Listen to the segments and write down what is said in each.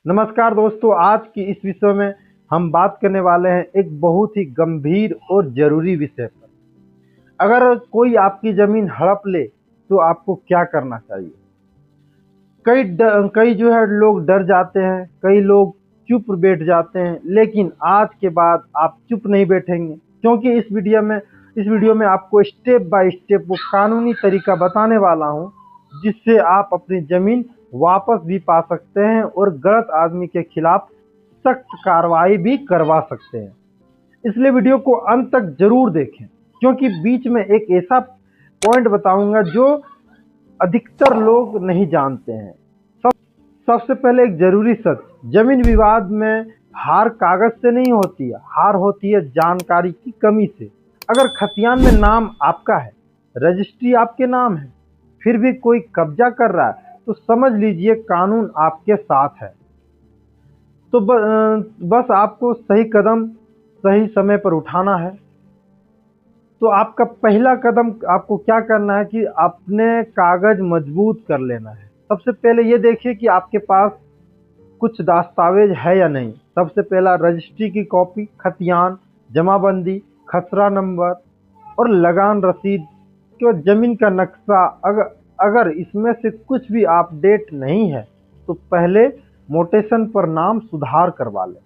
नमस्कार दोस्तों, आज की इस विषय में हम बात करने वाले हैं एक बहुत ही गंभीर और जरूरी विषय पर। अगर कोई आपकी जमीन हड़प ले तो आपको क्या करना चाहिए। कई जो है लोग डर जाते हैं, कई लोग चुप बैठ जाते हैं, लेकिन आज के बाद आप चुप नहीं बैठेंगे, क्योंकि इस वीडियो में आपको स्टेप बाय स्टेप वो कानूनी तरीका बताने वाला हूं, जिससे आप अपनी जमीन वापस भी पा सकते हैं और गलत आदमी के खिलाफ सख्त कार्रवाई भी करवा सकते हैं। इसलिए वीडियो को अंत तक जरूर देखें, क्योंकि बीच में एक ऐसा पॉइंट बताऊंगा जो अधिकतर लोग नहीं जानते हैं। सबसे पहले एक जरूरी सच, जमीन विवाद में हार कागज से नहीं होती है, हार होती है जानकारी की कमी से। अगर खतियान में नाम आपका है, रजिस्ट्री आपके नाम है, फिर भी कोई कब्जा कर रहा है, तो समझ लीजिए कानून आपके साथ है। तो बस आपको सही कदम सही समय पर उठाना है। तो आपका पहला कदम आपको क्या करना है कि अपने कागज मजबूत कर लेना है। सबसे पहले ये देखिए कि आपके पास कुछ दस्तावेज है या नहीं। सबसे पहला रजिस्ट्री की कॉपी, खतियान, जमाबंदी, खसरा नंबर और लगान रसीद के जमीन का नक्शा। अगर इसमें से कुछ भी अपडेट नहीं है तो पहले मोटेशन पर नाम सुधार करवा लें।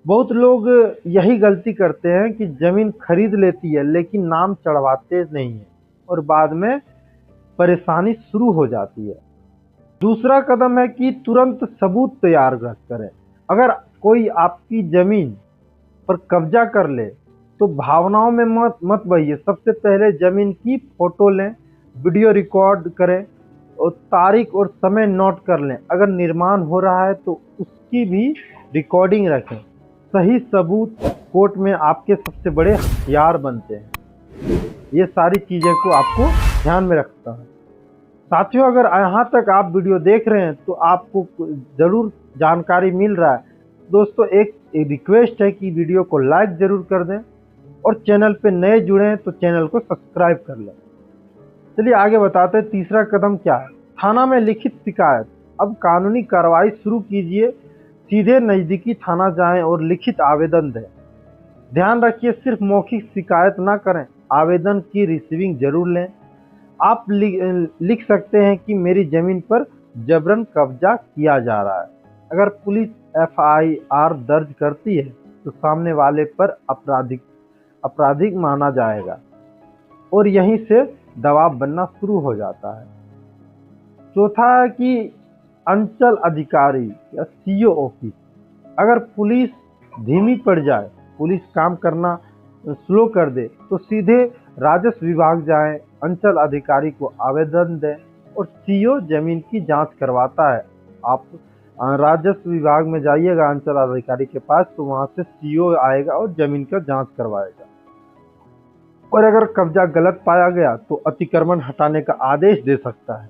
बहुत लोग यही गलती करते हैं कि जमीन खरीद लेती है लेकिन नाम चढ़वाते नहीं है और बाद में परेशानी शुरू हो जाती है। दूसरा कदम है कि तुरंत सबूत तैयार करें। अगर कोई आपकी जमीन पर कब्जा कर ले तो भावनाओं में मत बहिए। सबसे पहले जमीन की फोटो लें, वीडियो रिकॉर्ड करें और तारीख और समय नोट कर लें। अगर निर्माण हो रहा है तो उसकी भी रिकॉर्डिंग रखें। सही सबूत कोर्ट में आपके सबसे बड़े हथियार बनते हैं। ये सारी चीज़ें को आपको ध्यान में रखता है। साथियों, अगर यहाँ तक आप वीडियो देख रहे हैं तो आपको ज़रूर जानकारी मिल रहा है। दोस्तों, एक रिक्वेस्ट है कि वीडियो को लाइक ज़रूर कर दें और चैनल पे नए जुड़े हैं तो चैनल को सब्सक्राइब कर लें। चलिए आगे बताते हैं तीसरा कदम क्या है। थाना में लिखित शिकायत। अब कानूनी कार्रवाई शुरू कीजिए। सीधे नज़दीकी थाना जाएं और लिखित आवेदन दें। ध्यान रखिए, सिर्फ मौखिक शिकायत ना करें, आवेदन की रिसीविंग जरूर लें। आप लिख सकते हैं कि मेरी जमीन पर जबरन कब्जा किया जा रहा है। अगर पुलिस FIR दर्ज करती है तो सामने वाले पर आपराधिक माना जाएगा और यहीं से दबाव बनना शुरू हो जाता है। चौथा है कि अंचल अधिकारी या CO ऑफिस। अगर पुलिस धीमी पड़ जाए, पुलिस काम करना स्लो कर दे, तो सीधे राजस्व विभाग जाएं, अंचल अधिकारी को आवेदन दें और CO जमीन की जांच करवाता है। आप राजस्व विभाग में जाइएगा अंचल अधिकारी के पास, तो वहां से CO आएगा और जमीन का जांच करवाएगा। और अगर कब्जा गलत पाया गया तो अतिक्रमण हटाने का आदेश दे सकता है।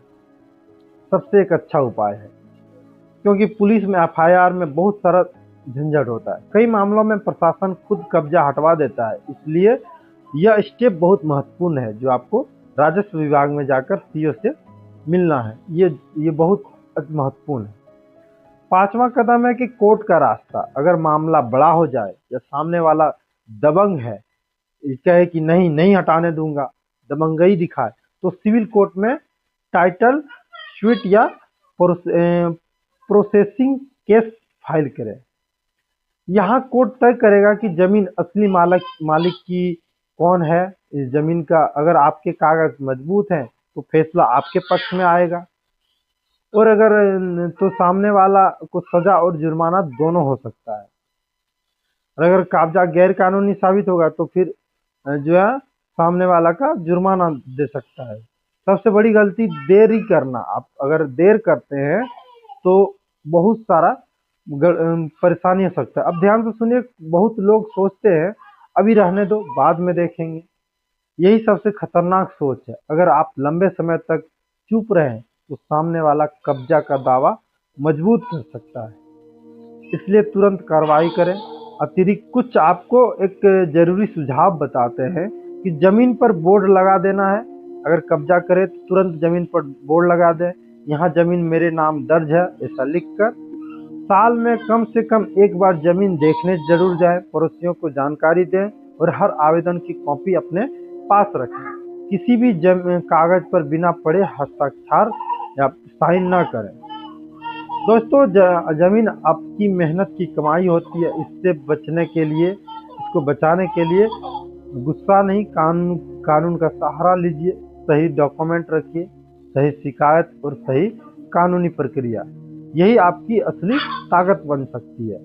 सबसे एक अच्छा उपाय है, क्योंकि पुलिस में FIR में बहुत सारा झंझट होता है। कई मामलों में प्रशासन खुद कब्जा हटवा देता है, इसलिए यह स्टेप बहुत महत्वपूर्ण है जो आपको राजस्व विभाग में जाकर CO से मिलना है। ये बहुत महत्वपूर्ण है। पांचवा कदम है कि कोर्ट का रास्ता। अगर मामला बड़ा हो जाए या सामने वाला दबंग है, कहे कि नहीं हटाने दूंगा, दबंगई दिखाए, तो सिविल कोर्ट में टाइटल स्वीट या प्रोसेसिंग केस फाइल करें। यहाँ कोर्ट तय करेगा कि जमीन असली मालिक की कौन है इस जमीन का। अगर आपके कागज मजबूत हैं तो फैसला आपके पक्ष में आएगा, और अगर तो सामने वाला को सजा और जुर्माना दोनों हो सकता है। और अगर कब्जा गैर कानूनी साबित होगा तो फिर जो है सामने वाला का जुर्माना दे सकता है। सबसे बड़ी गलती देरी करना। आप अगर देर करते हैं तो बहुत सारा परेशानी हो सकता है। अब ध्यान से सुनिए, बहुत लोग सोचते हैं अभी रहने दो, बाद में देखेंगे। यही सबसे खतरनाक सोच है। अगर आप लंबे समय तक चुप रहें तो सामने वाला कब्जा का दावा मजबूत कर सकता है, इसलिए तुरंत कार्रवाई करें। अतिरिक्त कुछ आपको एक जरूरी सुझाव बताते हैं कि जमीन पर बोर्ड लगा देना है। अगर कब्जा करे तो तुरंत जमीन पर बोर्ड लगा दें, यहाँ जमीन मेरे नाम दर्ज है ऐसा लिखकर। साल में कम से कम एक बार जमीन देखने जरूर जाएं, पड़ोसियों को जानकारी दें और हर आवेदन की कॉपी अपने पास रखें। किसी भी कागज पर बिना पढ़े हस्ताक्षर या साइन न करें। दोस्तों, जमीन आपकी मेहनत की कमाई होती है। इससे बचने के लिए, इसको बचाने के लिए गुस्सा नहीं, कानून का सहारा लीजिए। सही डॉक्यूमेंट रखिए, सही शिकायत और सही कानूनी प्रक्रिया, यही आपकी असली ताकत बन सकती है।